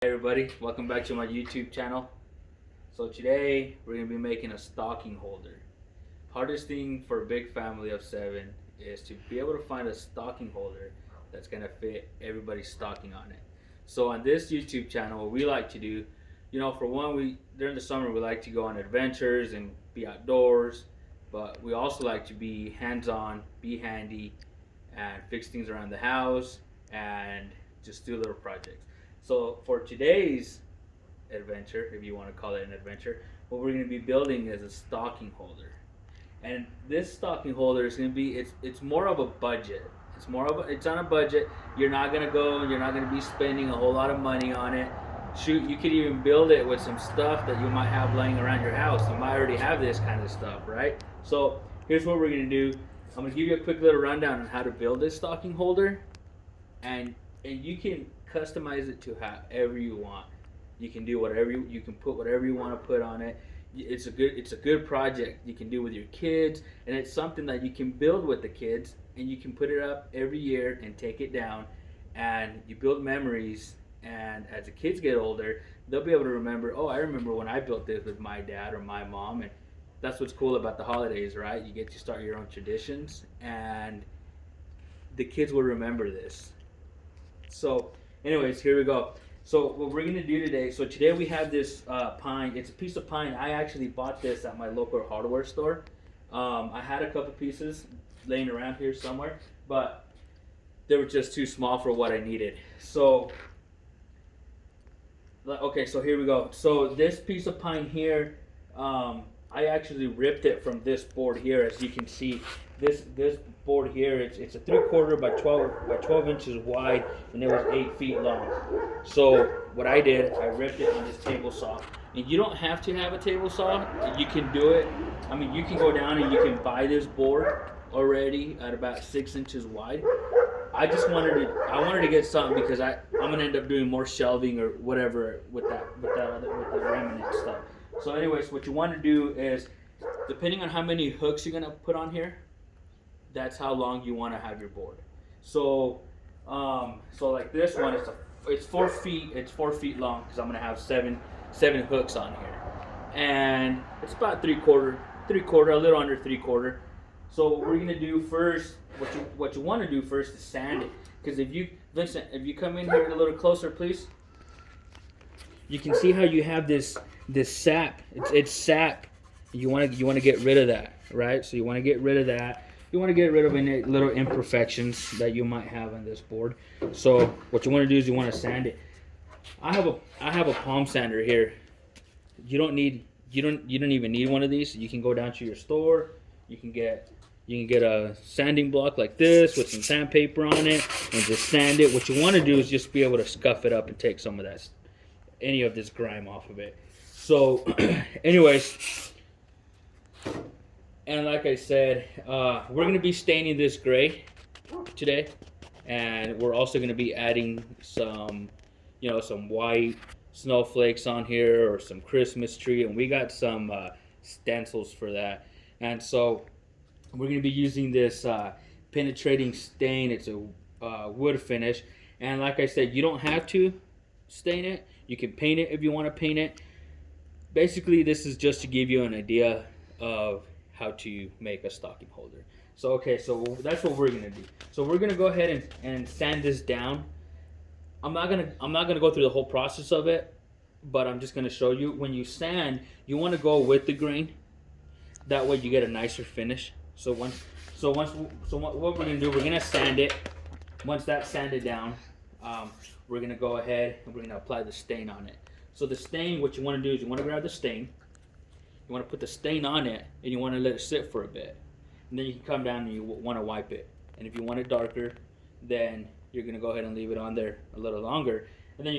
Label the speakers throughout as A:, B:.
A: Hey everybody, welcome back to my YouTube channel. So today we're going to be making a stocking holder. Hardest thing for a big family of 7 is to be able to find a stocking holder that's going to fit everybody's stocking on it. So on this YouTube channel, what we like to do, for one, we during the summer we like to go on adventures and be outdoors, but we also like to be hands-on, be handy, and fix things around the house and just do little projects. So for today's adventure, if you want to call it an adventure, what we're going to be building is a stocking holder. And this stocking holder is going to be it's more of a budget. It's on a budget. You're not going to go and you're not going to be spending a whole lot of money on it. Shoot, you could even build it with some stuff that you might have laying around your house. You might already have this kind of stuff, right? So here's what we're going to do. I'm going to give you a quick little rundown on how to build this stocking holder, and you can customize it to however you want. You can do whatever you can put whatever you want to put on it. It's a good project you can do with your kids, and it's something that you can build with the kids, and you can put it up every year and take it down, and you build memories. And as the kids get older, they'll be able to remember, oh, I remember when I built this with my dad or my mom. And that's what's cool about the holidays, right? You get to start your own traditions, and the kids will remember this. So anyways, here we go. So what we're gonna do today, so today we have this pine. It's a piece of pine. I actually bought this at my local hardware store. I had a couple pieces laying around here somewhere, but they were just too small for what I needed. So, okay, so here we go. So this piece of pine here, I actually ripped it from this board here. As you can see, this board here, it's a 3/4 by 12 inches wide, and it was 8 feet long. So what I did, I ripped it on this table saw. And you don't have to have a table saw. You can do it. I mean, you can go down and you can buy this board already at about 6 inches wide. I wanted to get something because I'm gonna end up doing more shelving or whatever with the remnant stuff. So anyways, what you want to do is, depending on how many hooks you're gonna put on here, that's how long you want to have your board. So like this one, it's 4 feet. It's 4 feet long because I'm gonna have seven hooks on here, and it's about 3/4, a little under 3/4. So what we're gonna do first, what you want to do first is sand it, because Vincent, if you come in here a little closer, please, you can see how you have this sap. It's sap. You want to get rid of that, right? So you want to get rid of that. You want to get rid of any little imperfections that you might have on this board. So what you want to do is you want to sand it. I have a palm sander here. You don't even need one of these. You can go down to your store. You can get a sanding block like this with some sandpaper on it and just sand it. What you want to do is just be able to scuff it up and take some of any of this grime off of it. So anyways, and like I said, we're going to be staining this gray today, and we're also going to be adding some white snowflakes on here, or some Christmas tree, and we got some stencils for that. And so we're going to be using this penetrating stain. It's a wood finish, and like I said, you don't have to stain it. You can paint it if you want to paint it. Basically, this is just to give you an idea of how to make a stocking holder. So okay, so that's what we're gonna do. So we're gonna go ahead and sand this down. I'm not gonna go through the whole process of it, but I'm just gonna show you. When you sand, you want to go with the grain. That way you get a nicer finish. So what we're gonna do, we're gonna sand it. Once that's sanded down, we're gonna go ahead and we're gonna apply the stain on it. So the stain, what you want to do is you want to grab the stain, you want to put the stain on it, and you want to let it sit for a bit. And then you can come down and you want to wipe it. And if you want it darker, then you're going to go ahead and leave it on there a little longer. And then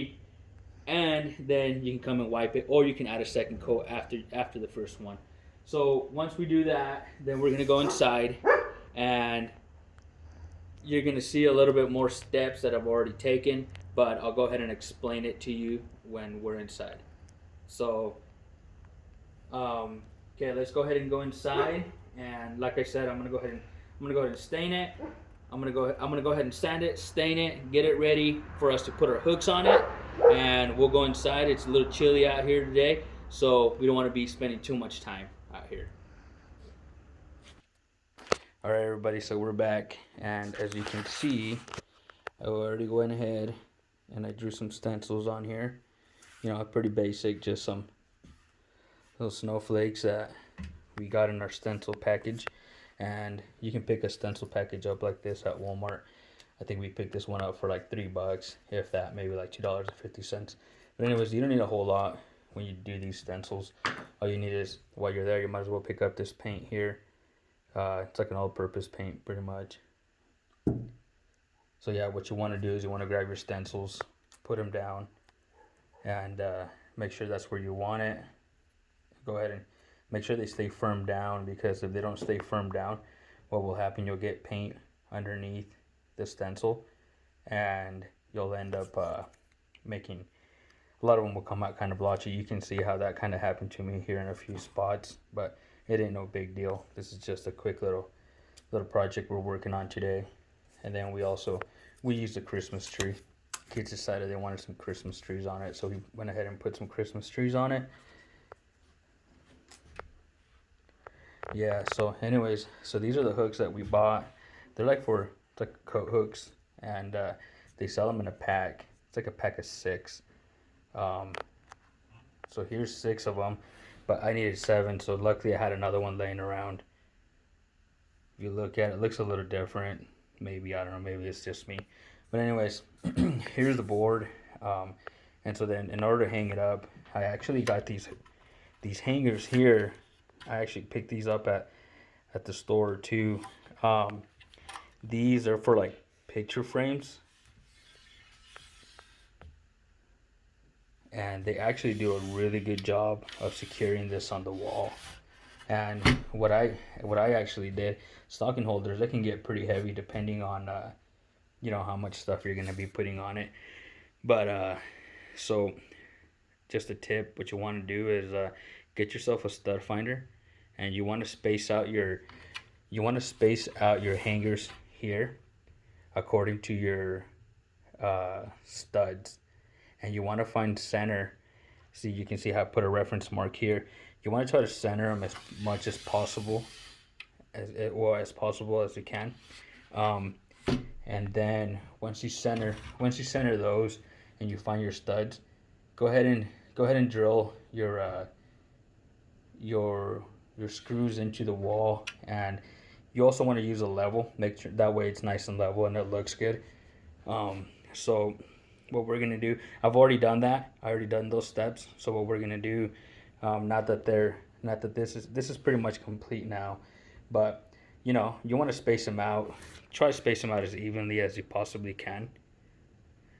A: you can come and wipe it, or you can add a second coat after the first one. So once we do that, then we're going to go inside, and you're going to see a little bit more steps that I've already taken, but I'll go ahead and explain it to you when we're inside. So, okay, let's go ahead and go inside. And like I said, I'm gonna go ahead and stain it. I'm gonna go ahead and sand it, stain it, get it ready for us to put our hooks on it. and we'll go inside. It's a little chilly out here today, so we don't want to be spending too much time out here. All right, everybody, so we're back, and as you can see, I already went ahead and I drew some stencils on here. You know, pretty basic, just some little snowflakes that we got in our stencil package. And you can pick a stencil package up like this at Walmart. I think we picked this one up for like $3, if that, maybe like $2.50. But anyways, you don't need a whole lot when you do these stencils. All you need is, while you're there, you might as well pick up this paint here. It's like an all-purpose paint, pretty much. So yeah, what you want to do is you want to grab your stencils, put them down, and make sure that's where you want it. Go ahead and make sure they stay firm down, because if they don't stay firm down, what will happen, you'll get paint underneath the stencil, and you'll end up making, a lot of them will come out kind of blotchy. You can see how that kind of happened to me here in a few spots, but it ain't no big deal. This is just a quick little project we're working on today. And then we used a Christmas tree. Kids decided they wanted some Christmas trees on it, so we went ahead and put some Christmas trees on it. Yeah, so anyways, so these are the hooks that we bought. They're like coat hooks, and they sell them in a pack. It's like a pack of 6. So here's 6 of them, but I needed 7, so luckily I had another one laying around. If you look at it, it looks a little different. Maybe, I don't know, maybe it's just me. But anyways, here's the board. And so then in order to hang it up, I actually got these hangers here. I actually picked these up at the store too. These are for like picture frames. And they actually do a really good job of securing this on the wall. And what I actually did, stocking holders, they can get pretty heavy depending on you know, how much stuff you're gonna be putting on it. But so just a tip, what you want to do is get yourself a stud finder, and you want to space out your hangers here according to your studs, and you want to find center. See, you can see how I put a reference mark here. You want to try to center them as much as possible, as possible as you can. And then once you center those and you find your studs, go ahead and drill your screws into the wall. And you also want to use a level, make sure that way it's nice and level and it looks good. So what we're gonna do, I've already done that. I already done those steps. So what we're gonna do, not that this is pretty much complete now, but you know, you want to space them out. Try to space them out as evenly as you possibly can.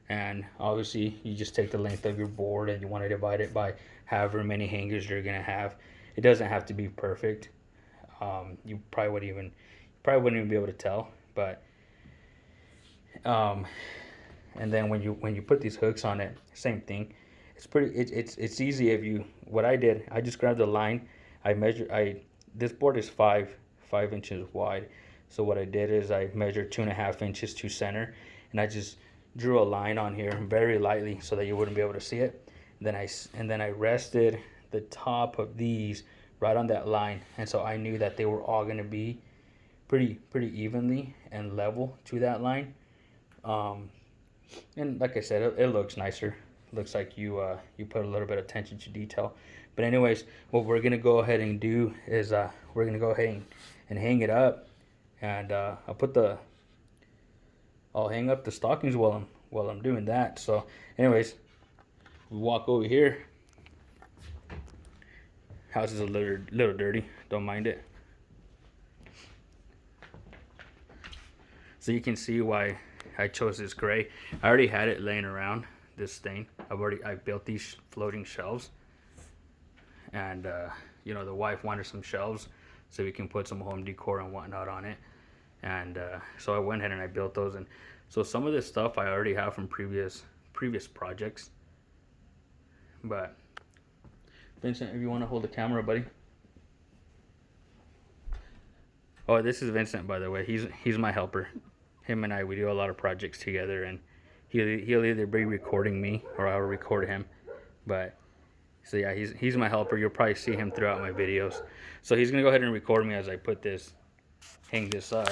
A: And obviously, you just take the length of your board and you want to divide it by however many hangers you're gonna have. It doesn't have to be perfect. You probably wouldn't even be able to tell. But and then when you put these hooks on it, same thing. It's easy. What I did, I just grabbed the line. This board is 5 inches wide. So what I did is I measured 2.5 inches to center, and I just drew a line on here very lightly so that you wouldn't be able to see it. And then I rested the top of these right on that line, and so I knew that they were all going to be pretty evenly and level to that line. And like I said, it looks nicer. It looks like you put a little bit of attention to detail. But anyways, what we're gonna go ahead and do is we're gonna go ahead and hang it up, and I'll hang up the stockings while I'm doing that. So anyways, we walk over here. House is a little dirty. Don't mind it. So you can see why I chose this gray. I already had it laying around, this stain. I built these floating shelves, and you know, the wife wanted some shelves so we can put some home decor and whatnot on it. And so I went ahead and I built those. And so some of this stuff I already have from previous projects. But Vincent, if you want to hold the camera, buddy. Oh, this is Vincent, by the way. He's my helper. Him and I, we do a lot of projects together, and he'll either be recording me or I'll record him. But so yeah, he's my helper. You'll probably see him throughout my videos. So he's gonna go ahead and record me as I hang this up.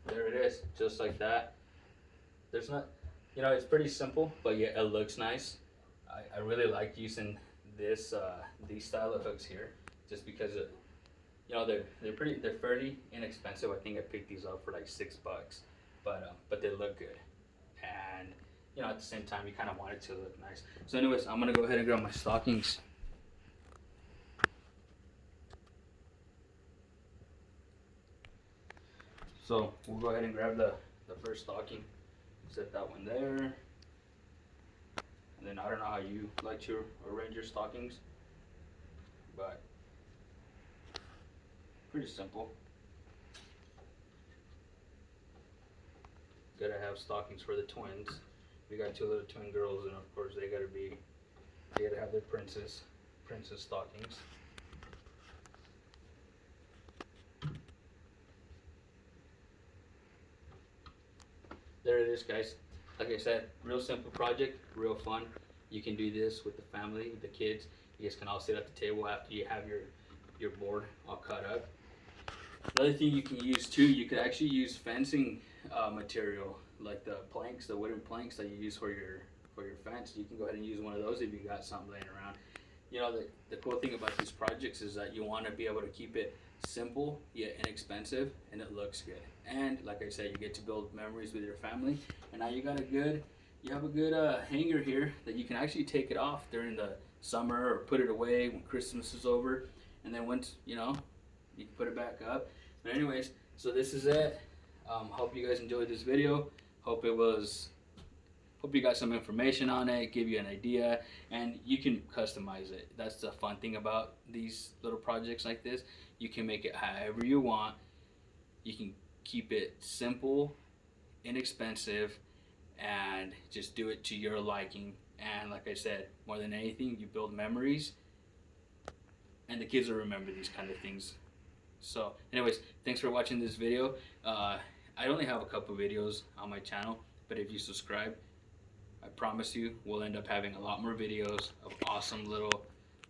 A: There it is, just like that. There's not, it's pretty simple, but yeah, it looks nice. I really like using these style of hooks here, just because they're fairly inexpensive. I think I picked these up for like $6, but they look good, and at the same time you kind of want it to look nice. So anyways, I'm gonna go ahead and grab my stockings. So we'll go ahead and grab the first stocking, set that one there, and then I don't know how you like to arrange your stockings, but pretty simple. Gotta have stockings for the twins. We got 2 little twin girls, and of course they gotta have their princess stockings. There it is, guys. Like I said, real simple project, real fun. You can do this with the family, the kids. You guys can all sit at the table after you have your board all cut up. Another thing you can use too, you could actually use fencing material, like the wooden planks that you use for your fence. You can go ahead and use one of those if you got something laying around. The cool thing about these projects is that you want to be able to keep it simple yet inexpensive, and it looks good. And like I said, you get to build memories with your family. And now you have a good hanger here that you can actually take it off during the summer or put it away when Christmas is over. And then once you can put it back up. But anyways, so this is it. Hope you guys enjoyed this video. Hope you got some information on it, give you an idea, and you can customize it. That's the fun thing about these little projects like this. You can make it however you want. You can keep it simple, inexpensive, and just do it to your liking. And like I said, more than anything, you build memories, and the kids will remember these kind of things. So anyways, thanks for watching this video. I only have a couple videos on my channel, but if you subscribe, I promise you we'll end up having a lot more videos of awesome little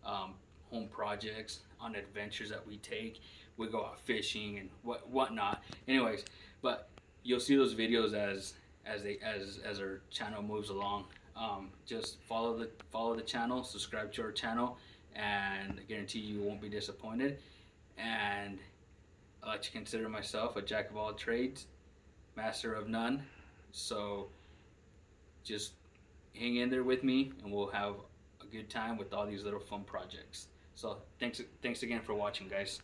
A: home projects on adventures that we take. We go out fishing and whatnot. Anyways, but you'll see those videos as our channel moves along. Just follow the channel, subscribe to our channel, and I guarantee you won't be disappointed. And I like to consider myself a jack of all trades, master of none. So just hang in there with me, and we'll have a good time with all these little fun projects. So thanks again for watching, guys.